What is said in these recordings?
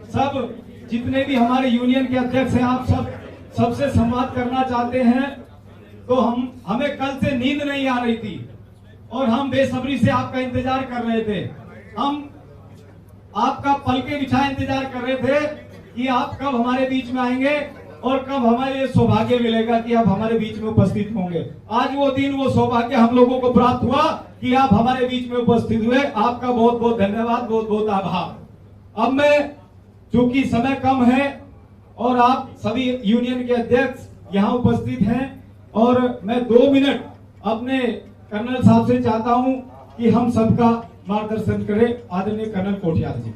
सब जितने भी हमारे यूनियन के अध्यक्ष हैं, आप सबसे संवाद करना चाहते हैं। तो हमें कल से नींद नहीं आ रही थी और हम बेसब्री से आपका इंतजार कर रहे थे। हम आपका पलके बिछाए इंतजार कर रहे थे कि आप कब हमारे बीच में आएंगे और कब हमारे सौभाग्य मिलेगा कि आप हमारे बीच में उपस्थित होंगे। आज वो दिन, वो सौभाग्य हम लोगों को प्राप्त हुआ कि आप हमारे बीच में उपस्थित हुए। आपका बहुत बहुत धन्यवाद, बहुत बहुत आभार। अब मैं, चूंकि समय कम है और आप सभी यूनियन के अध्यक्ष यहाँ उपस्थित हैं, और मैं 2 मिनट अपने कर्नल साहब से चाहता हूं कि हम सबका मार्गदर्शन करें। आदरणीय कर्नल कोठियार जी।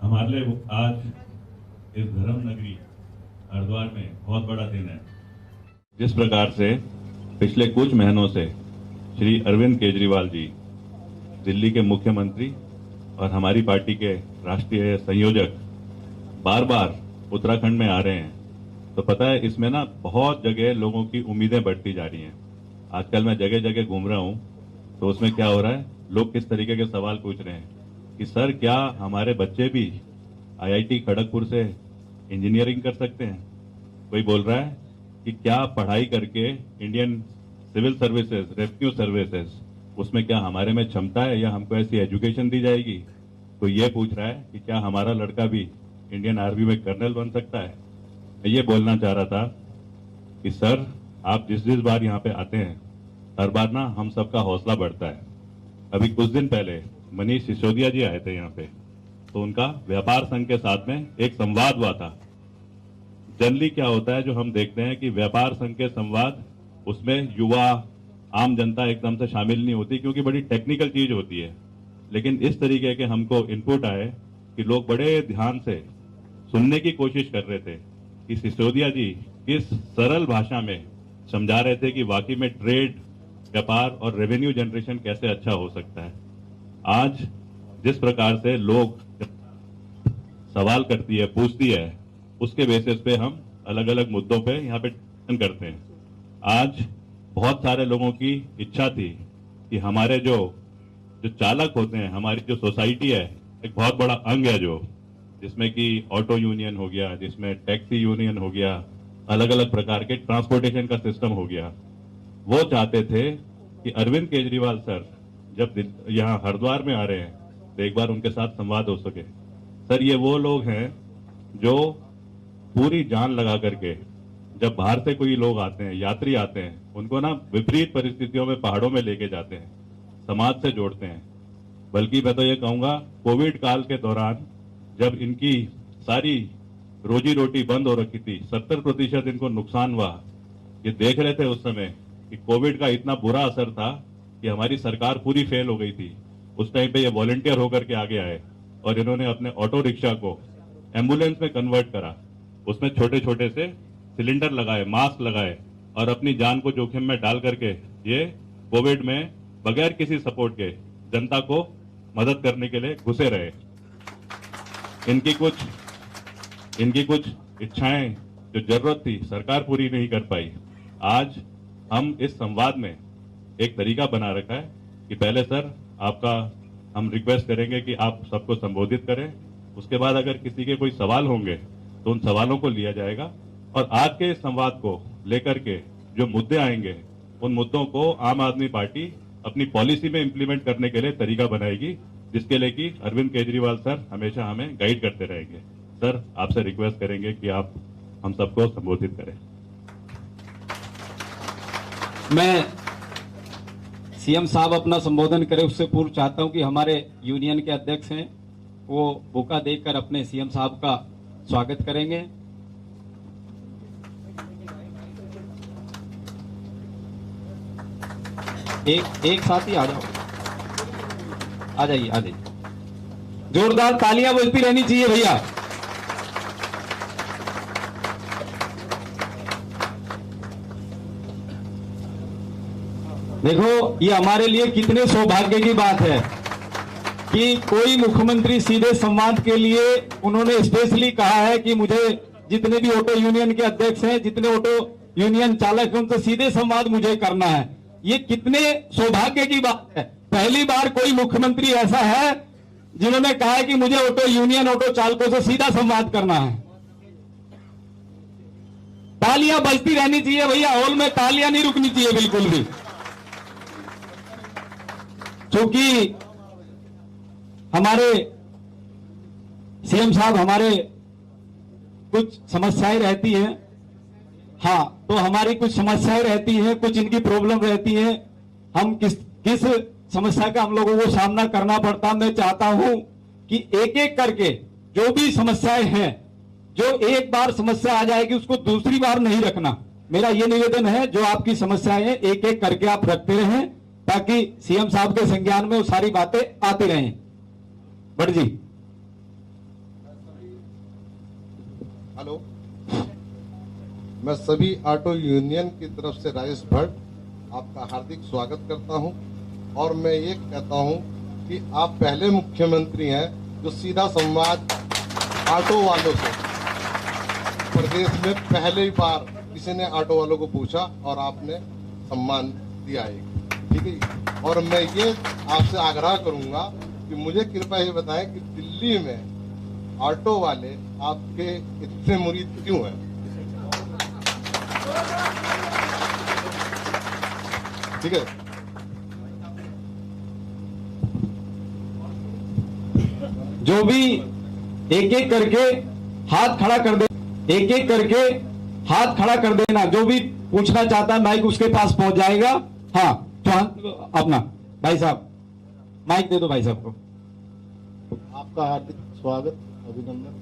हमारे लिए आज इस धर्म नगरी हरिद्वार में बहुत बड़ा दिन है। जिस प्रकार से पिछले कुछ महीनों से श्री अरविंद केजरीवाल जी, दिल्ली के मुख्यमंत्री और हमारी पार्टी के राष्ट्रीय संयोजक, बार बार उत्तराखंड में आ रहे हैं, तो पता है इसमें ना बहुत जगह लोगों की उम्मीदें बढ़ती जा रही हैं। आजकल मैं जगह जगह घूम रहा हूं, तो उसमें क्या हो रहा है, लोग किस तरीके के सवाल पूछ रहे हैं कि सर क्या हमारे बच्चे भी IIT खड़गपुर से इंजीनियरिंग कर सकते हैं। कोई बोल रहा है कि क्या पढ़ाई करके Indian civil services, revenue services, उसमें क्या हमारे में क्षमता है या हमको ऐसी एजुकेशन दी जाएगी। कोई ये पूछ रहा है कि क्या हमारा लड़का भी इंडियन आर्मी में कर्नल बन सकता है। मैं ये बोलना चाह रहा था कि सर आप जिस बार यहाँ पे आते हैं, हर बार ना हम सबका हौसला बढ़ता है। अभी कुछ दिन पहले मनीष सिसोदिया जी आए थे यहाँ पे, तो उनका व्यापार संघ के साथ में एक संवाद हुआ था। जनरली क्या होता है, जो हम देखते हैं कि व्यापार संघ के संवाद, उसमें युवा, आम जनता एकदम से शामिल नहीं होती, क्योंकि बड़ी टेक्निकल चीज होती है। लेकिन इस तरीके के हमको इनपुट आए कि लोग बड़े ध्यान से सुनने की कोशिश कर रहे थे कि सिसोदिया जी किस सरल भाषा में समझा रहे थे कि वाकई में ट्रेड, व्यापार और रेवेन्यू जनरेशन कैसे अच्छा हो सकता है। आज जिस प्रकार से लोग सवाल करती है, पूछती है, उसके बेसिस पे हम अलग अलग मुद्दों पे यहाँ पे डिस्कशन करते हैं। आज बहुत सारे लोगों की इच्छा थी कि हमारे जो चालक होते हैं, हमारी जो सोसाइटी है, एक बहुत बड़ा अंग है जो, जिसमें कि ऑटो यूनियन हो गया, जिसमें टैक्सी यूनियन हो गया, अलग अलग प्रकार के ट्रांसपोर्टेशन का सिस्टम हो गया। वो चाहते थे कि अरविंद केजरीवाल सर जब यहाँ हरिद्वार में आ रहे हैं तो एक बार उनके साथ संवाद हो सके। सर ये वो लोग हैं जो पूरी जान लगा करके, जब बाहर से कोई लोग आते हैं, यात्री आते हैं, उनको ना विपरीत परिस्थितियों में पहाड़ों में लेके जाते हैं, समाज से जोड़ते हैं। बल्कि मैं तो ये कहूंगा, कोविड काल के दौरान जब इनकी सारी रोजी रोटी बंद हो रखी थी, 70% इनको नुकसान हुआ, ये देख रहे थे उस समय कि कोविड का इतना बुरा असर था कि हमारी सरकार पूरी फेल हो गई थी। उस टाइम पे ये वॉलंटियर होकर के आगे आए और इन्होंने अपने ऑटो रिक्शा को एम्बुलेंस में कन्वर्ट करा, उसमें छोटे छोटे से सिलेंडर लगाए, मास्क लगाए और अपनी जान को जोखिम में डाल करके ये कोविड में बगैर किसी सपोर्ट के जनता को मदद करने के लिए घुसे रहे। इनकी कुछ इच्छाएं जो जरूरत थी सरकार पूरी नहीं कर पाई। आज हम इस संवाद में एक तरीका बना रखा है कि पहले सर आपका हम रिक्वेस्ट करेंगे कि आप सबको संबोधित करें, उसके बाद अगर किसी के कोई सवाल होंगे तो उन सवालों को लिया जाएगा और आज के इस संवाद को लेकर के जो मुद्दे आएंगे उन मुद्दों को आम आदमी पार्टी अपनी पॉलिसी में इंप्लीमेंट करने के लिए तरीका बनाएगी, जिसके लिए कि अरविंद केजरीवाल सर हमेशा हमें गाइड करते रहेंगे। सर आपसे रिक्वेस्ट करेंगे कि आप हम सबको संबोधित करें। मैं सीएम साहब अपना संबोधन करें उससे पूर्व चाहता हूं कि हमारे यूनियन के अध्यक्ष हैं वो बुका देकर अपने सीएम साहब का स्वागत करेंगे। एक साथ ही आ जाओ, आ जाइए। जोरदार तालियां बजती रहनी चाहिए भैया। देखो ये हमारे लिए कितने सौभाग्य की बात है कि कोई मुख्यमंत्री सीधे संवाद के लिए उन्होंने स्पेशली कहा है कि मुझे जितने भी ऑटो यूनियन के अध्यक्ष हैं, जितने ऑटो यूनियन चालक हैं, उनसे सीधे संवाद मुझे करना है। ये कितने सौभाग्य की बात है। पहली बार कोई मुख्यमंत्री ऐसा है जिन्होंने कहा है कि मुझे ऑटो यूनियन, ऑटो चालकों से सीधा संवाद करना है। तालियां बजती रहनी चाहिए भैया, हॉल में तालियां नहीं रुकनी चाहिए बिल्कुल भी, क्योंकि हमारे सीएम साहब, हमारे कुछ समस्याएं रहती हैं। हाँ, तो हमारी कुछ समस्याएं रहती हैं, कुछ इनकी प्रॉब्लम रहती हैं। हम किस समस्या का हम लोगों को सामना करना पड़ता। मैं चाहता हूं कि एक एक करके जो भी समस्याएं हैं, जो एक बार समस्या आ जाएगी उसको दूसरी बार नहीं रखना। मेरा ये निवेदन है, जो आपकी समस्याएं हैं एक एक करके आप रखते रहें, ताकि सीएम साहब के संज्ञान में वो सारी बातें आती रहें। भट्ट जी। हेलो, मैं सभी ऑटो यूनियन की तरफ से राजेश भट्ट आपका हार्दिक स्वागत करता हूं। और मैं ये कहता हूं कि आप पहले मुख्यमंत्री हैं जो सीधा संवाद ऑटो वालों से, प्रदेश में पहली बार किसी ने ऑटो वालों को पूछा और आपने सम्मान दिया है, ठीक है। और मैं ये आपसे आग्रह करूंगा कि मुझे कृपया ये बताएं कि दिल्ली में ऑटो वाले आपके इतने मुरीद क्यों हैं? ठीक है। जो भी एक एक करके हाथ खड़ा कर दे, एक एक करके हाथ खड़ा कर देना। जो भी पूछना चाहता है माइक उसके पास पहुंच जाएगा। हाँ, तो अपना भाई साहब माइक दे दो भाई साहब को। आपका हार्दिक स्वागत, अभिनंदन।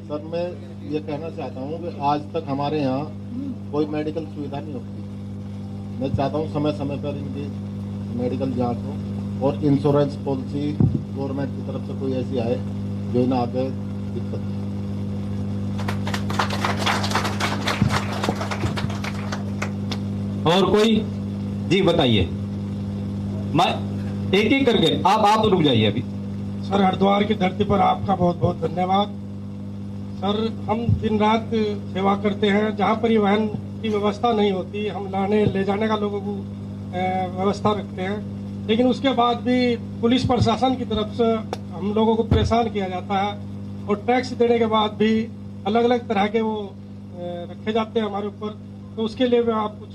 सर, मैं ये कहना चाहता हूँ कि आज तक हमारे यहाँ कोई मेडिकल सुविधा नहीं होती। मैं चाहता हूँ समय समय पर इनकी मेडिकल जांच हो और इंश्योरेंस पॉलिसी गवर्नमेंट की तरफ से कोई ऐसी आए जो इन्हें आगे दिक्कत है। और कोई जी बताइए। मैं एक एक करके आप रुक जाइए अभी। सर, हरिद्वार की धरती पर आपका बहुत बहुत धन्यवाद। सर, हम दिन रात सेवा करते हैं। जहाँ परिवहन की व्यवस्था नहीं होती, हम लाने ले जाने का लोगों को व्यवस्था रखते हैं, लेकिन उसके बाद भी पुलिस प्रशासन की तरफ से हम लोगों को परेशान किया जाता है। और टैक्स देने के बाद भी अलग अलग तरह के वो रखे जाते हैं हमारे ऊपर। तो उसके लिए मैं आप कुछ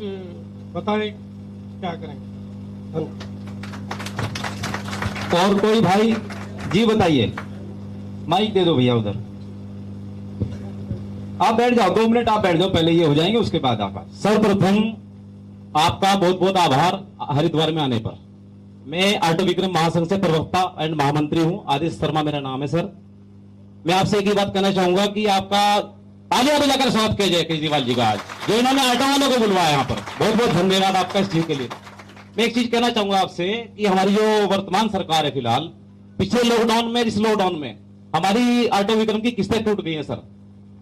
बताएं, क्या करेंगे? धन्यवाद। और कोई भाई जी बताइए। माइक दे दो भैया उधर। आप बैठ जाओ, 2 मिनट आप बैठ जाओ, पहले ये हो जाएंगे उसके बाद आप। सर्वप्रथम आपका बहुत बहुत आभार हरिद्वार में आने पर। मैं ऑटो विक्रम महासंघ से प्रवक्ता एंड महामंत्री हूं, आदित्य शर्मा मेरा नाम है। सर, मैं आपसे एक ही बात कहना चाहूंगा कि आपका तालियां बजाकर स्वागत किया जाए केजरीवाल जी का, आज जो इन्होंने ऑटो वालों को बुलवाया यहाँ पर। बहुत बहुत धन्यवाद आपका इस चीज के लिए। मैं एक चीज कहना चाहूंगा आपसे कि हमारी जो वर्तमान सरकार है फिलहाल, पिछले लॉकडाउन में, इस लॉकडाउन में हमारी ऑटो विक्रम की किस्तें टूट गई हैं सर।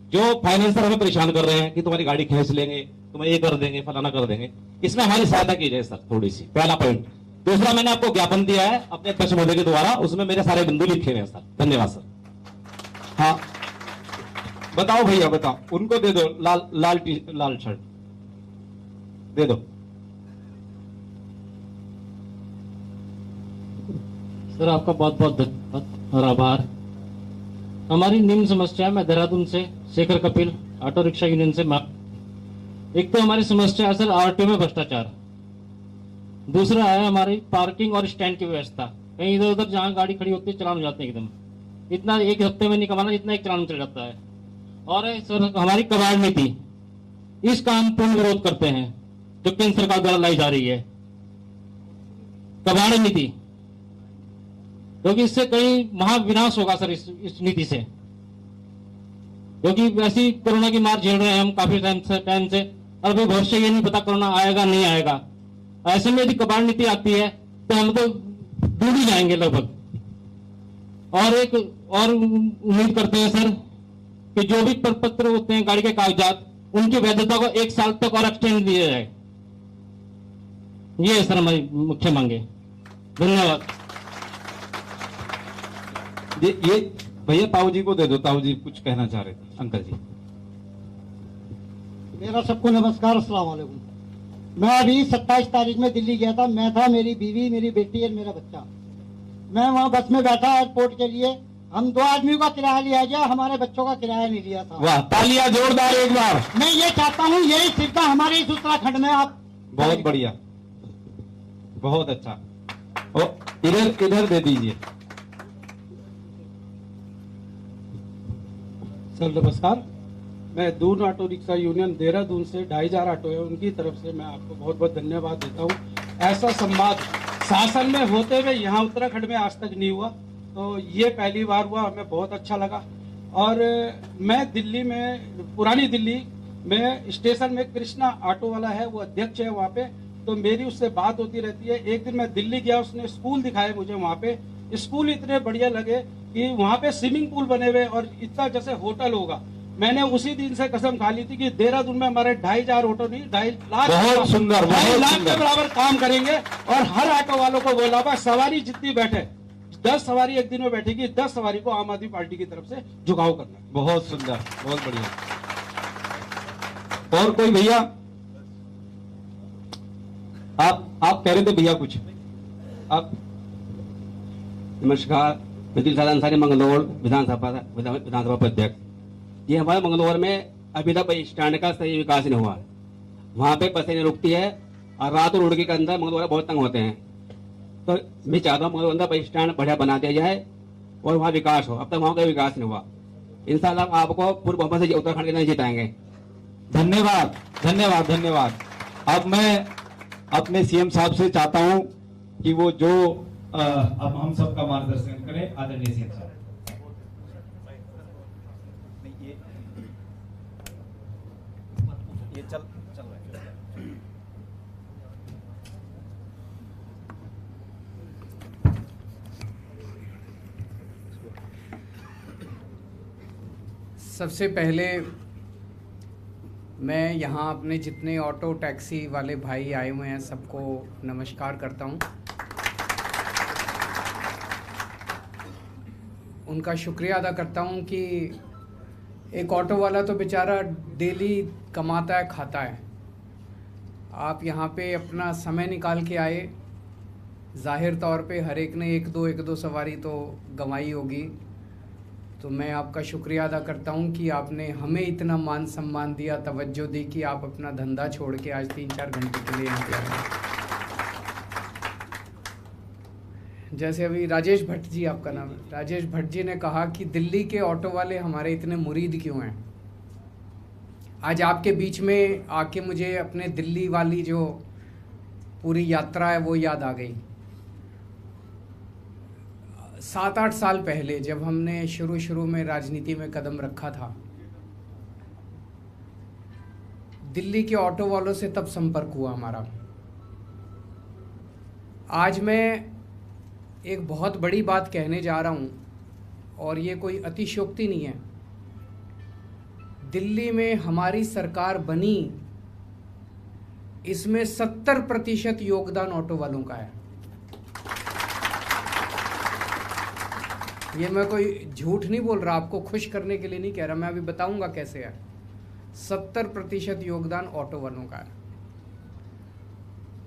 जो फाइनेंसर हमें परेशान कर रहे हैं कि तुम्हारी गाड़ी खींच लेंगे, तुम्हें ये कर देंगे, फलाना कर देंगे, इसमें हमारी सहायता की जाए सर थोड़ी सी, पहला पॉइंट। दूसरा, मैंने आपको ज्ञापन दिया है अपने अध्यक्ष महोदय के द्वारा, उसमें मेरे सारे बिंदु लिखे हुए हैं सर। धन्यवाद सर। हाँ बताओ भैया, बताओ। उनको दे दो लाल शर्ट दे दो। सर, आपका बहुत बहुत धन्यवाद और आभार। हमारी निम्न समस्या, मैं देहरादून से Shekhar Kapil auto rickshaw union से एक तो हमारी समस्या है सर आरटीओ में भ्रष्टाचार। दूसरा है हमारी पार्किंग और स्टैंड की व्यवस्था। कहीं इधर उधर जहाँ गाड़ी खड़ी होती है चलान हो जाते हैं एकदम, इतना एक हफ्ते में नहीं कमाना जितना एक चलान चल जाता है। और सर हमारी कबाड़ नीति, इसका हम पूर्ण विरोध करते हैं जो केंद्र सरकार द्वारा लाई जा रही है कबाड़ नीति, क्योंकि इससे कहीं महाविनाश होगा सर इस नीति से। क्योंकि वैसी कोरोना की मार झेल रहे हैं हम काफी टाइम से, और अभी भविष्य ये नहीं पता कोरोना आएगा नहीं आएगा। ऐसे में यदि कबाड़ नीति आती है तो हम तो डूब ही जाएंगे लगभग। और एक और उम्मीद करते हैं सर कि जो भी प्रपत्र होते हैं गाड़ी के कागजात, उनकी वैधता को 1 साल तक और एक्सटेंड दिया जाए। ये है सर हमारी मुख्य मांगे। धन्यवाद। ये भैया ताऊ जी को दे दो, ताऊ जी कुछ कहना चाह रहे थे। अंकल जी। मेरा सबको नमस्कार, अस्सलाम वालेकुम। मैं अभी 27 तारीख में दिल्ली गया था। मैं था, मेरी बीवी, मेरी बेटी और मेरा बच्चा। मैं वहाँ बस में बैठा एयरपोर्ट के लिए। हम 2 आदमियों का किराया लिया गया, हमारे बच्चों का किराया नहीं लिया था। वाह, तालियां जोरदार एक बार। मैं ये चाहता हूँ यही सुविधा हमारे इस उत्तराखंड में आप। बहुत बढ़िया, बहुत अच्छा। इधर दे दीजिए। सर नमस्कार, मैं Doon auto rickshaw union Dehradun से 2500 ऑटो है, उनकी तरफ से मैं आपको बहुत बहुत धन्यवाद देता हूँ। ऐसा संवाद शासन में होते हुए यहाँ उत्तराखंड में आज तक नहीं हुआ, तो ये पहली बार हुआ, हमें बहुत अच्छा लगा। और मैं दिल्ली में, पुरानी दिल्ली में स्टेशन में कृष्णा ऑटो वाला है, वो अध्यक्ष है वहाँ पे, तो मेरी उससे बात होती रहती है। एक दिन मैं दिल्ली गया, उसने स्कूल दिखाए मुझे वहाँ पे। स्कूल इतने बढ़िया लगे कि वहाँ पे स्विमिंग पूल बने हुए और इतना जैसे होटल होगा। मैंने उसी दिन से कसम खा ली थी कि देहरादून में हमारे 2500 ऑटो नहीं, 2.5 लाख, बहुत सुंदर, 2.5 लाख सुंदर। के बराबर काम करेंगे। और हर ऑटो वालों को बोला बस सवारी जितनी बैठे, 10 सवारी एक दिन में बैठेगी, 10 सवारी को आम आदमी पार्टी की तरफ से झुकाव करना। बहुत सुंदर, बहुत बढ़िया। और कोई भैया? आप कह रहे थे भैया कुछ? आप? नमस्कार, मैं दिलशाद अंसारी, मंगलौर विधानसभा उपाध्यक्ष। ये हमारे मंगलौर में अभी तक बस स्टैंड का सही विकास नहीं हुआ। वहाँ पे बसें नहीं रुकती है और रात और रोड के अंदर मंगलौर बहुत तंग होते हैं। तो मैं चाहता हूँ मंगलौर अंदर बस स्टैंड बढ़िया बना दिया जाए और वहाँ विकास हो। अब तक वहाँ का विकास नहीं हुआ। इंशाल्लाह आपको पूर्व बहुमत से उत्तराखंड के अंदर जिताएंगे। धन्यवाद, धन्यवाद, धन्यवाद। अब मैं अपने सीएम साहब से चाहता हूं कि वो जो अब हम सबका मार्गदर्शन करें, आदरणीय सीएम साहब। ये चल रहा है। सबसे पहले मैं यहाँ अपने जितने ऑटो टैक्सी वाले भाई आए हुए हैं सबको नमस्कार करता हूँ। उनका शुक्रिया अदा करता हूँ कि एक ऑटो वाला तो बेचारा डेली कमाता है, खाता है। आप यहाँ पे अपना समय निकाल के आए। ज़ाहिर तौर पे हर एक ने एक दो सवारी तो गंवाई होगी, तो मैं आपका शुक्रिया अदा करता हूँ कि आपने हमें इतना मान सम्मान दिया, तवज्जो दी कि आप अपना धंधा छोड़ के आज 3-4 घंटे के लिए यहाँ पे आए। जैसे अभी राजेश भट्ट जी, आपका नाम है, राजेश भट्ट जी ने कहा कि दिल्ली के ऑटो वाले हमारे इतने मुरीद क्यों हैं। आज आपके बीच में आके मुझे अपने दिल्ली वाली जो पूरी यात्रा है वो याद आ गई। 7-8 साल पहले जब हमने शुरू में राजनीति में कदम रखा था, दिल्ली के ऑटो वालों से तब संपर्क हुआ हमारा। आज मैं एक बहुत बड़ी बात कहने जा रहा हूं और ये कोई अतिशयोक्ति नहीं है। दिल्ली में हमारी सरकार बनी, इसमें 70% योगदान ऑटो वालों का है। ये मैं कोई झूठ नहीं बोल रहा, आपको खुश करने के लिए नहीं कह रहा, मैं अभी बताऊंगा कैसे है। 70% योगदान ऑटो वालों का है।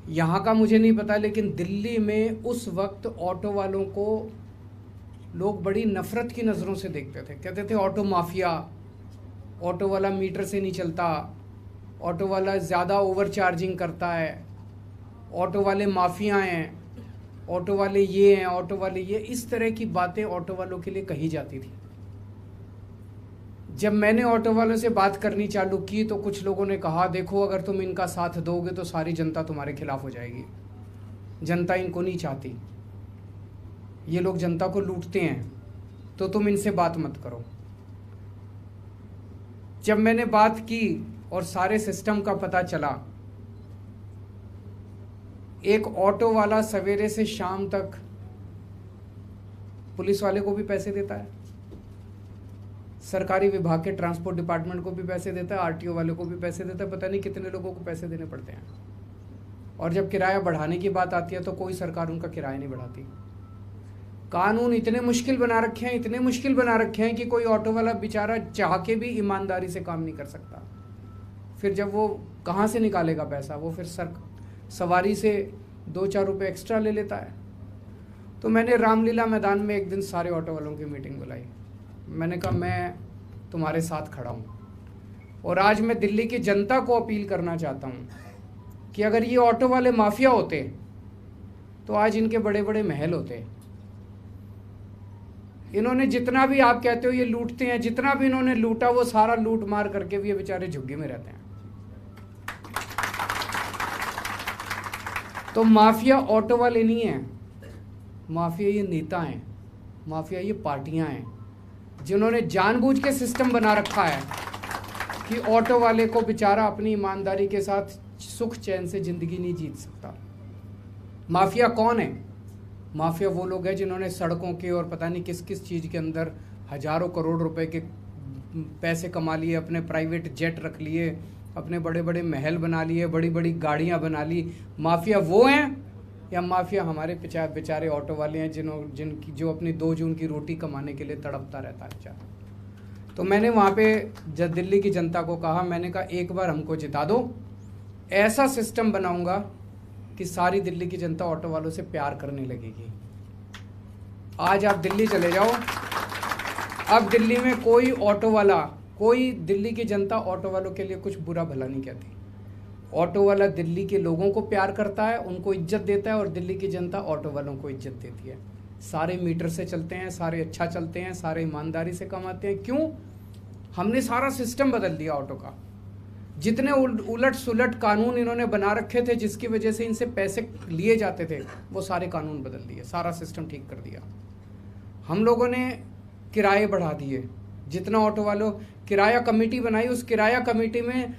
यहाँ का मुझे नहीं पता, लेकिन दिल्ली में उस वक्त ऑटो वालों को लोग बड़ी नफरत की नज़रों से देखते थे। कहते थे ऑटो माफिया, ऑटो वाला मीटर से नहीं चलता, ऑटो वाला ज़्यादा ओवर चार्जिंग करता है, ऑटो वाले माफिया हैं, ऑटो वाले ये हैं, ऑटो वाले ये, इस तरह की बातें ऑटो वालों के लिए कही जाती थी। जब मैंने ऑटो वालों से बात करनी चालू की तो कुछ लोगों ने कहा, देखो अगर तुम इनका साथ दोगे तो सारी जनता तुम्हारे खिलाफ हो जाएगी, जनता इनको नहीं चाहती, ये लोग जनता को लूटते हैं, तो तुम इनसे बात मत करो। जब मैंने बात की और सारे सिस्टम का पता चला, एक ऑटो वाला सवेरे से शाम तक पुलिस वाले को भी पैसे देता है, सरकारी विभाग के ट्रांसपोर्ट डिपार्टमेंट को भी पैसे देता है, आरटीओ वाले को भी पैसे देता है, पता नहीं कितने लोगों को पैसे देने पड़ते हैं। और जब किराया बढ़ाने की बात आती है तो कोई सरकार उनका किराया नहीं बढ़ाती। कानून इतने मुश्किल बना रखे हैं, इतने मुश्किल बना रखे हैं कि कोई ऑटो वाला बेचारा चाह के भी ईमानदारी से काम नहीं कर सकता। फिर जब वो कहाँ से निकालेगा पैसा? वो फिर सवारी से 2-4 रुपये एक्स्ट्रा ले लेता है। तो मैंने रामलीला मैदान में एक दिन सारे ऑटो वालों की मीटिंग बुलाई। मैंने कहा मैं तुम्हारे साथ खड़ा हूँ, और आज मैं दिल्ली की जनता को अपील करना चाहता हूँ कि अगर ये ऑटो वाले माफिया होते तो आज इनके बड़े बड़े महल होते। इन्होंने जितना भी, आप कहते हो ये लूटते हैं, जितना भी इन्होंने लूटा वो सारा लूट मार करके भी ये बेचारे झुग्गी में रहते हैं। तो माफिया ऑटो वाले नहीं है, माफिया ये नेता हैं, माफिया ये पार्टियां हैं जिन्होंने जानबूझ के सिस्टम बना रखा है कि ऑटो वाले को बेचारा अपनी ईमानदारी के साथ सुख चैन से जिंदगी नहीं जीत सकता। माफिया कौन है? माफिया वो लोग हैं जिन्होंने सड़कों के और पता नहीं किस किस चीज़ के अंदर हजारों करोड़ रुपए के पैसे कमा लिए, अपने प्राइवेट जेट रख लिए, अपने बड़े बड़े महल बना लिए, बड़ी बड़ी गाड़ियां बना ली। माफिया वो हैं या माफिया हमारे बेचारे ऑटो वाले हैं जिनकी जो अपनी 2 जून की रोटी कमाने के लिए तड़पता रहता है बेचारा। तो मैंने वहाँ पे जब दिल्ली की जनता को कहा, मैंने कहा एक बार हमको जिता दो, ऐसा सिस्टम बनाऊंगा कि सारी दिल्ली की जनता ऑटो वालों से प्यार करने लगेगी। आज आप दिल्ली चले जाओ, अब दिल्ली में कोई ऑटो वाला, कोई दिल्ली की जनता ऑटो वालों के लिए कुछ बुरा भला नहीं कहती। ऑटो वाला दिल्ली के लोगों को प्यार करता है, उनको इज्जत देता है, और दिल्ली की जनता ऑटो वालों को इज्जत देती है। सारे मीटर से चलते हैं, सारे अच्छा चलते हैं, सारे ईमानदारी से कमाते हैं। क्यों? हमने सारा सिस्टम बदल दिया ऑटो का। जितने उलट सुलट कानून इन्होंने बना रखे थे जिसकी वजह से इनसे पैसे लिए जाते थे, वो सारे कानून बदल दिए, सारा सिस्टम ठीक कर दिया। हम लोगों ने किराए बढ़ा दिए। जितना ऑटो वालों किराया कमेटी बनाई, उस किराया कमेटी में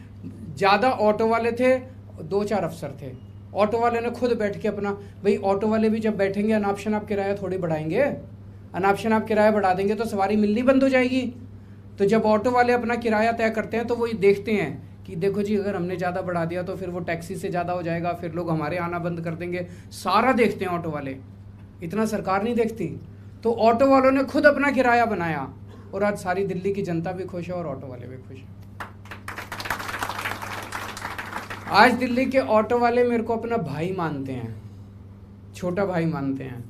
ज़्यादा ऑटो वाले थे, 2-4 अफसर थे। ऑटो वाले ने खुद बैठ के अपना, भाई ऑटो वाले भी जब बैठेंगे अनापशन आप किराया थोड़ी बढ़ाएंगे, अनापशन आप किराया बढ़ा देंगे तो सवारी मिलनी बंद हो जाएगी। तो जब ऑटो वाले अपना किराया तय करते हैं तो वो ये देखते हैं कि देखो जी अगर हमने ज़्यादा बढ़ा दिया तो फिर वो टैक्सी से ज़्यादा हो जाएगा, फिर लोग हमारे आना बंद कर देंगे। सारा देखते हैं ऑटो वाले, इतना सरकार नहीं देखती। तो ऑटो वालों ने खुद अपना किराया बनाया और आज सारी दिल्ली की जनता भी खुश है और ऑटो वाले भी खुश हैं। आज दिल्ली के ऑटो वाले मेरे को अपना भाई मानते हैं, छोटा भाई मानते हैं,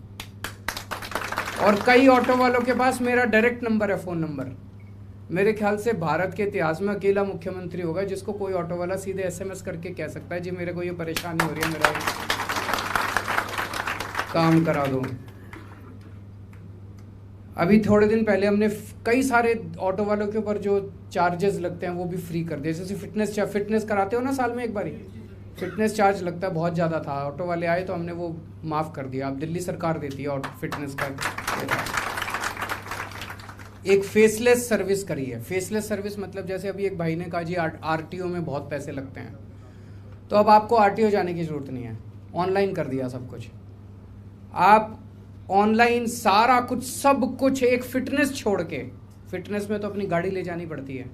और कई ऑटो वालों के पास मेरा डायरेक्ट नंबर है, फ़ोन नंबर। मेरे ख्याल से भारत के इतिहास में अकेला मुख्यमंत्री होगा जिसको कोई ऑटो वाला सीधे SMS करके कह सकता है जी मेरे को ये परेशानी हो रही है, मेरा काम करा दो। अभी थोड़े दिन पहले हमने कई सारे ऑटो वालों के ऊपर जो चार्जेस लगते हैं वो भी फ्री कर दिए। जैसे फिटनेस कराते हो ना साल में एक बारी, फिटनेस चार्ज लगता है, बहुत ज़्यादा था। ऑटो वाले आए तो हमने वो माफ़ कर दिया। अब दिल्ली सरकार देती है और फिटनेस का एक फेसलेस सर्विस करी है। फेसलेस सर्विस मतलब जैसे अभी एक भाई ने कहा जी RTO में बहुत पैसे लगते हैं, तो अब आपको RTO जाने की ज़रूरत नहीं है, ऑनलाइन कर दिया सब कुछ। आप ऑनलाइन सारा कुछ, सब कुछ, एक फिटनेस छोड़ के, फिटनेस में तो अपनी गाड़ी ले जानी पड़ती है,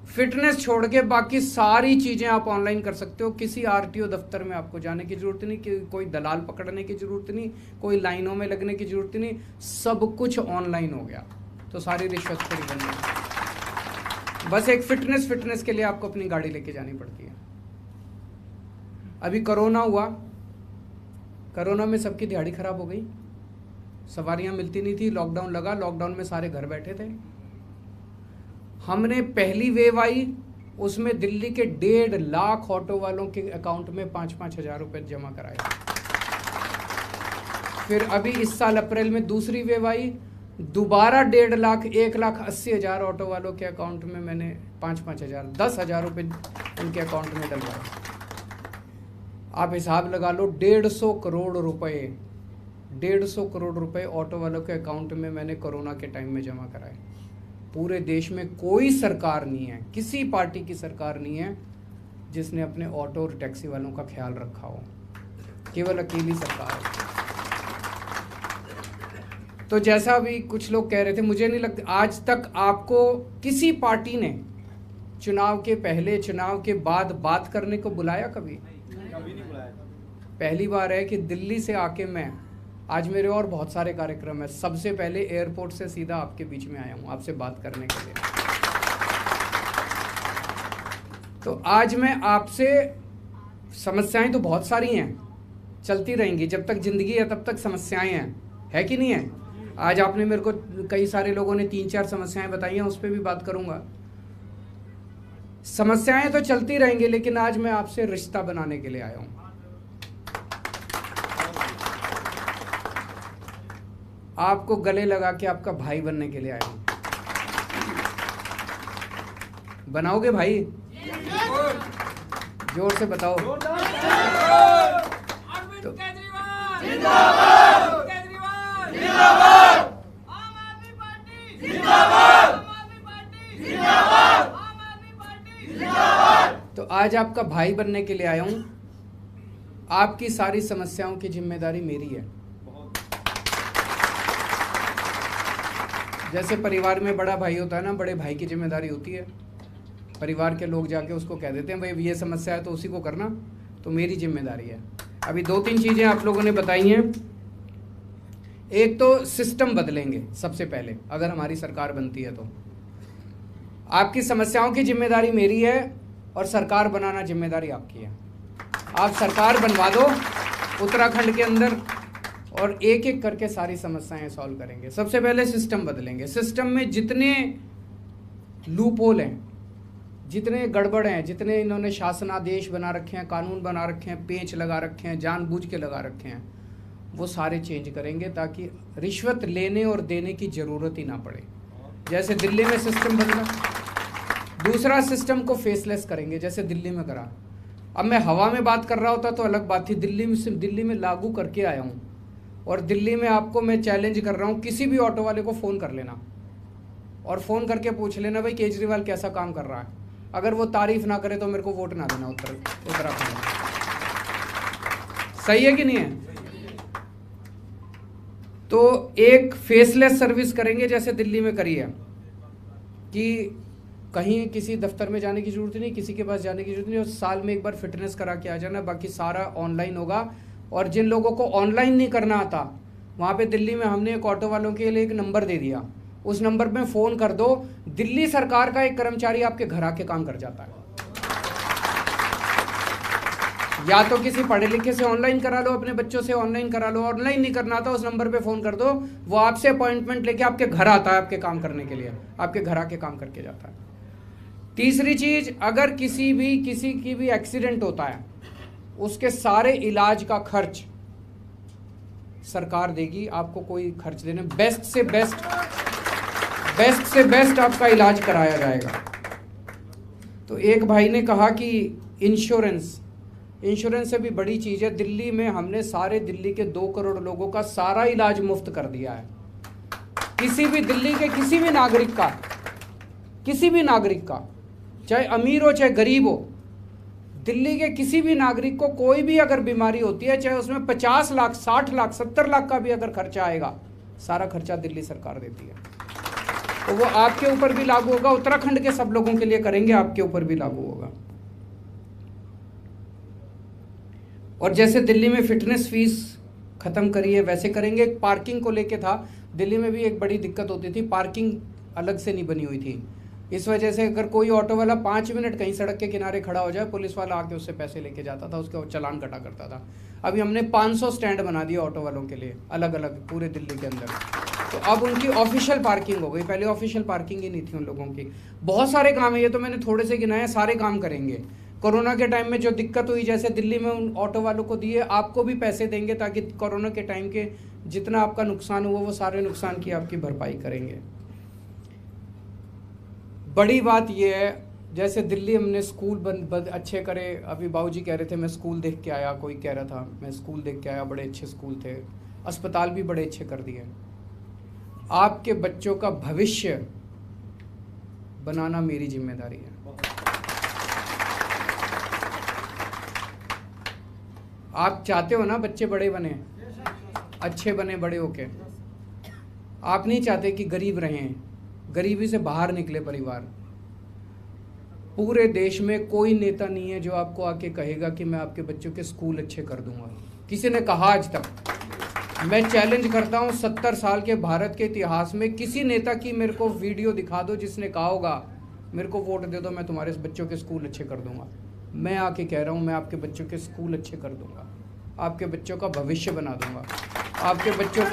फिटनेस छोड़ के बाकी सारी चीज़ें आप ऑनलाइन कर सकते हो। किसी RTO दफ्तर में आपको जाने की ज़रूरत नहीं, कि कोई दलाल पकड़ने की ज़रूरत नहीं, कोई लाइनों में लगने की ज़रूरत नहीं, सब कुछ ऑनलाइन हो गया। तो सारी रिश्वतखोरी बन गई। बस एक फिटनेस के लिए आपको अपनी गाड़ी लेके जानी पड़ती है। अभी कोरोना हुआ, कोरोना में सबकी दिहाड़ी खराब हो गई, सवारियां मिलती नहीं थी, लॉकडाउन लगा, लॉकडाउन में सारे घर बैठे थे। हमने पहली वेव आई, उसमें दिल्ली के 1.5 लाख ऑटो वालों के अकाउंट में 5-5 हज़ार रुपए जमा कराए। फिर अभी इस साल अप्रैल में दूसरी वेव आई, दोबारा 1.5 लाख, 1,80,000 ऑटो वालों के अकाउंट में मैंने 5-5 हज़ार, 10,000 रुपये उनके अकाउंट में डलवाए। आप हिसाब लगा लो, 150 करोड़ रुपए, 150 करोड़ रुपए ऑटो वालों के अकाउंट में मैंने कोरोना के टाइम में जमा कराए। पूरे देश में कोई सरकार नहीं है, किसी पार्टी की सरकार नहीं है जिसने अपने ऑटो और टैक्सी वालों का ख्याल रखा हो, केवल अकेली सरकार है। तो जैसा भी कुछ लोग कह रहे थे, मुझे नहीं लगता आज तक आपको किसी पार्टी ने चुनाव के पहले, चुनाव के बाद बात करने को बुलाया, कभी नहीं बुलाया। पहली बार है कि दिल्ली से आके मैं, आज मेरे और बहुत सारे कार्यक्रम है, सबसे पहले एयरपोर्ट से सीधा आपके बीच में आया हूँ आपसे बात करने के लिए। तो आज मैं आपसे, समस्याएं तो बहुत सारी हैं, चलती रहेंगी, जब तक जिंदगी है तब तक समस्याएं हैं, है कि नहीं है? आज आपने मेरे को, कई सारे लोगों ने 3-4 समस्याएं बताई हैं, उस पर भी बात करूंगा। समस्याएं तो चलती रहेंगी, लेकिन आज मैं आपसे रिश्ता बनाने के लिए आया हूं। आपको गले लगा के आपका भाई बनने के लिए आया हूं। बनाओगे भाई? जोर से बताओ। तो आज आपका भाई बनने के लिए आया हूं। आपकी सारी समस्याओं की जिम्मेदारी मेरी है। जैसे परिवार में बड़ा भाई होता है ना, बड़े भाई की जिम्मेदारी होती है। परिवार के लोग जाके उसको कह देते हैं भाई ये समस्या है तो उसी को करना, तो मेरी जिम्मेदारी है। अभी 2-3 चीजें आप लोगों ने बताई हैं। एक तो सिस्टम बदलेंगे सबसे पहले, अगर हमारी सरकार बनती है तो। आपकी समस्याओं की जिम्मेदारी मेरी है और सरकार बनाना जिम्मेदारी आपकी है। आप सरकार बनवा दो उत्तराखंड के अंदर और एक एक करके सारी समस्याएं सॉल्व करेंगे। सबसे पहले सिस्टम बदलेंगे। सिस्टम में जितने लूप होल हैं, जितने गड़बड़ हैं, जितने इन्होंने शासनादेश बना रखे हैं, कानून बना रखे हैं, पेच लगा रखे हैं, जानबूझ के लगा रखे हैं, वो सारे चेंज करेंगे ताकि रिश्वत लेने और देने की ज़रूरत ही ना पड़े। जैसे दिल्ली में सिस्टम बदला। दूसरा, सिस्टम को फेसलेस करेंगे जैसे दिल्ली में करा। अब मैं हवा में बात कर रहा होता तो अलग बात थी, दिल्ली में लागू करके आया हूँ। और दिल्ली में आपको मैं चैलेंज कर रहा हूँ, किसी भी ऑटो वाले को फ़ोन कर लेना और फ़ोन करके पूछ लेना भाई केजरीवाल कैसा काम कर रहा है। अगर वो तारीफ ना करे तो मेरे को वोट ना देना उत्तराखंड में। सही है कि नहीं है? तो एक फेसलेस सर्विस करेंगे जैसे दिल्ली में करी है, कि कहीं किसी दफ्तर में जाने की जरूरत नहीं, किसी के पास जाने की जरूरत नहीं, और साल में एक बार फिटनेस करा के आ जाना, बाकी सारा ऑनलाइन होगा। और जिन लोगों को ऑनलाइन नहीं करना आता, वहाँ पे दिल्ली में हमने एक ऑटो वालों के लिए एक नंबर दे दिया, उस नंबर पे फ़ोन कर दो, दिल्ली सरकार का एक कर्मचारी आपके घर आके काम कर जाता है। या तो किसी पढ़े लिखे से ऑनलाइन करा लो, अपने बच्चों से ऑनलाइन करा लो, ऑनलाइन नहीं करना आता उस नंबर पे फ़ोन कर दो, वो आपसे अपॉइंटमेंट लेके आपके घर आता है आपके काम करने के लिए, आपके घर आके काम करके जाता है। तीसरी चीज़, अगर किसी की भी एक्सीडेंट होता है, उसके सारे इलाज का खर्च सरकार देगी, आपको कोई खर्च देने, बेस्ट से बेस्ट आपका इलाज कराया जाएगा। तो एक भाई ने कहा कि इंश्योरेंस से भी बड़ी चीज़ है। दिल्ली में हमने सारे दिल्ली के 2 करोड़ लोगों का सारा इलाज मुफ्त कर दिया है। किसी भी दिल्ली के किसी भी नागरिक का, चाहे अमीर हो चाहे गरीब हो, दिल्ली के किसी भी नागरिक को कोई भी अगर बीमारी होती है, चाहे उसमें 50 लाख, 60 लाख, 70 लाख का भी अगर खर्चा आएगा, सारा खर्चा दिल्ली सरकार देती है। तो वो आपके ऊपर भी लागू होगा, उत्तराखंड के सब लोगों के लिए करेंगे, आपके ऊपर भी लागू होगा। और जैसे दिल्ली में फिटनेस फीस खत्म करी है, वैसे करेंगे। पार्किंग को लेके था, दिल्ली में भी एक बड़ी दिक्कत होती थी, पार्किंग अलग से नहीं बनी हुई थी। इस वजह से अगर कोई ऑटो वाला 5 मिनट कहीं सड़क के किनारे खड़ा हो जाए, पुलिस वाला आके उससे पैसे लेके जाता था, उसका चालान कटा करता था। अभी हमने 500 स्टैंड बना दिए ऑटो वालों के लिए, अलग अलग पूरे दिल्ली के अंदर। तो अब उनकी ऑफिशियल पार्किंग हो गई, पहले ऑफिशियल पार्किंग ही नहीं थी उन लोगों की। बहुत सारे काम है, ये तो मैंने थोड़े से गिनाए, सारे काम करेंगे। कोरोना के टाइम में जो दिक्कत हुई, जैसे दिल्ली में उन ऑटो वालों को दिए, आपको भी पैसे देंगे ताकि कोरोना के टाइम के जितना आपका नुकसान हुआ वो सारे नुकसान की आपकी भरपाई करेंगे। बड़ी बात यह है, जैसे दिल्ली हमने स्कूल अच्छे करे। अभी बाबूजी कह रहे थे मैं स्कूल देख के आया, कोई कह रहा था मैं स्कूल देख के आया, बड़े अच्छे स्कूल थे। अस्पताल भी बड़े अच्छे कर दिए। आपके बच्चों का भविष्य बनाना मेरी जिम्मेदारी है। आप चाहते हो ना बच्चे बड़े बने, अच्छे बने बड़े होके। आप नहीं चाहते कि गरीब रहें, गरीबी से बाहर निकले परिवार। पूरे देश में कोई नेता नहीं है जो आपको आके कहेगा कि मैं आपके बच्चों के स्कूल अच्छे कर दूंगा। किसी ने कहा आज तक? मैं चैलेंज करता हूं, 70 साल के भारत के इतिहास में किसी नेता की मेरे को वीडियो दिखा दो जिसने कहा होगा मेरे को वोट दे दो, मैं तुम्हारे बच्चों के स्कूल अच्छे कर दूंगा। मैं आके कह रहा हूँ, मैं आपके बच्चों के स्कूल अच्छे कर दूंगा, आपके बच्चों का भविष्य बना दूंगा, आपके बच्चों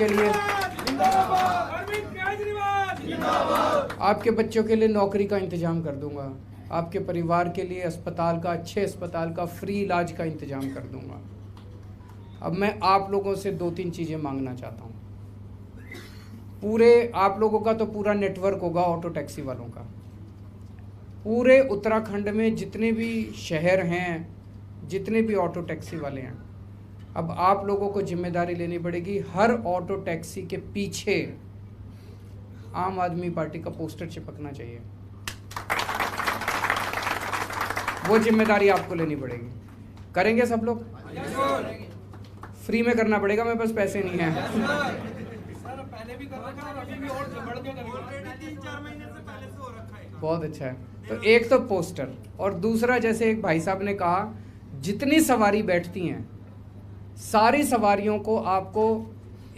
के लिए नौकरी का इंतजाम कर दूंगा, आपके परिवार के लिए अस्पताल का, अच्छे अस्पताल का फ्री इलाज का इंतजाम कर दूंगा। अब मैं आप लोगों से 2-3 चीज़ें मांगना चाहता हूँ। पूरे आप लोगों का तो पूरा नेटवर्क होगा ऑटो टैक्सी वालों का, पूरे उत्तराखंड में जितने भी शहर हैं, जितने भी ऑटो टैक्सी वाले हैं, अब आप लोगों को जिम्मेदारी लेनी पड़ेगी। हर ऑटो टैक्सी के पीछे आम आदमी पार्टी का पोस्टर चिपकना चाहिए, वो जिम्मेदारी आपको लेनी पड़ेगी। करेंगे सब लोग? फ्री में करना पड़ेगा, मेरे पास पैसे नहीं हैं। बहुत अच्छा है। तो एक तो पोस्टर, और दूसरा जैसे एक भाई साहब ने कहा, जितनी सवारी बैठती हैं सारी सवारियों को आपको,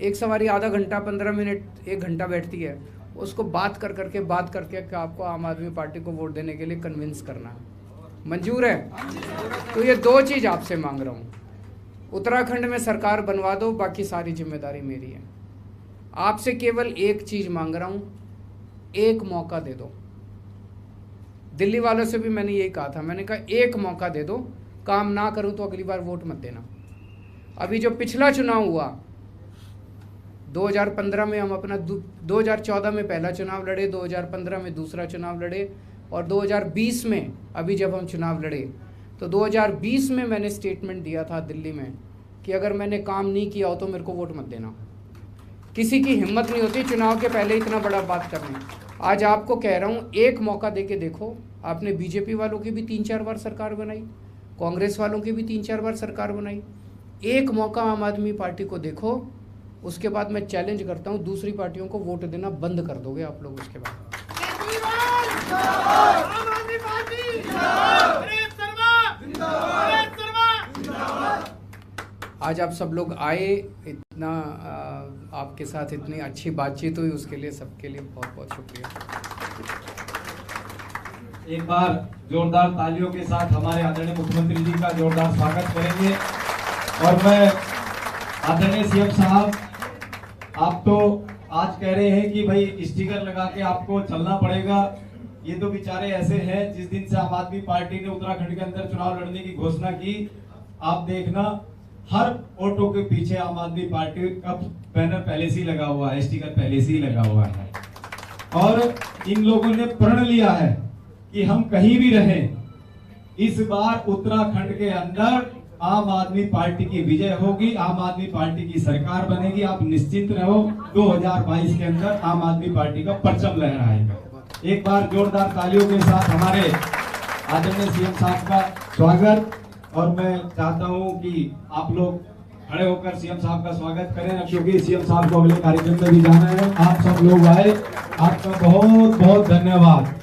एक सवारी आधा घंटा 15 मिनट 1 घंटा बैठती है, उसको बात करके आपको आम आदमी पार्टी को वोट देने के लिए कन्विंस करना है। मंजूर है? तो ये 2 चीज़ आपसे मांग रहा हूँ। उत्तराखंड में सरकार बनवा दो, बाकी सारी जिम्मेदारी मेरी है। आपसे केवल एक चीज़ मांग रहा हूँ, एक मौका दे दो। दिल्ली वालों से भी मैंने यही कहा था, मैंने कहा एक मौका दे दो, काम ना करूँ तो अगली बार वोट मत देना। अभी जो पिछला चुनाव हुआ 2015 में, हम अपना 2014 में पहला चुनाव लड़े, 2015 में दूसरा चुनाव लड़े, और 2020 में अभी जब हम चुनाव लड़े तो 2020 में मैंने स्टेटमेंट दिया था दिल्ली में कि अगर मैंने काम नहीं किया हो तो मेरे को वोट मत देना। किसी की हिम्मत नहीं होती चुनाव के पहले इतना बड़ा बात करने। आज आपको कह रहा हूँ, एक मौका दे के देखो। आपने बीजेपी वालों की भी 3-4 बार सरकार बनाई, कांग्रेस वालों की भी 3-4 बार सरकार बनाई। एक मौका आम आदमी पार्टी को देखो, उसके बाद मैं चैलेंज करता हूँ, दूसरी पार्टियों को वोट देना बंद कर दोगे आप लोग उसके बाद। आज आप सब लोग आए, इतना आपके साथ इतनी अच्छी बातचीत हुई, उसके लिए सबके लिए बहुत बहुत शुक्रिया। एक बार जोरदार तालियों के साथ हमारे आदरणीय मुख्यमंत्री जी का जोरदार स्वागत करेंगे। और मैं आदरणीय सीएम साहब, आप तो आज कह रहे हैं कि भाई स्टिकर लगा के आपको चलना पड़ेगा। ये तो बेचारे ऐसे हैं, जिस दिन से आम आदमी पार्टी ने उत्तराखंड के अंदर चुनाव लड़ने की घोषणा की, आप देखना हर ऑटो के पीछे आम आदमी पार्टी का बैनर पहले से ही लगा हुआ है, स्टिकर पहले से ही लगा हुआ है। और इन लोगों ने प्रण लिया है कि हम कहीं भी रहें, इस बार उत्तराखंड के अंदर आम आदमी पार्टी की विजय होगी, आम आदमी पार्टी की सरकार बनेगी। आप निश्चिंत रहो, 2022 के अंदर आम आदमी पार्टी का परचम लहराएगा। एक बार जोरदार तालियों के साथ हमारे आदरणीय सीएम साहब का स्वागत। और मैं चाहता हूं कि आप लोग खड़े होकर सीएम साहब का स्वागत करें, क्योंकि सीएम साहब को अगले कार्यक्रम में भी जाना है। आप सब लोग आए, आपका बहुत बहुत धन्यवाद।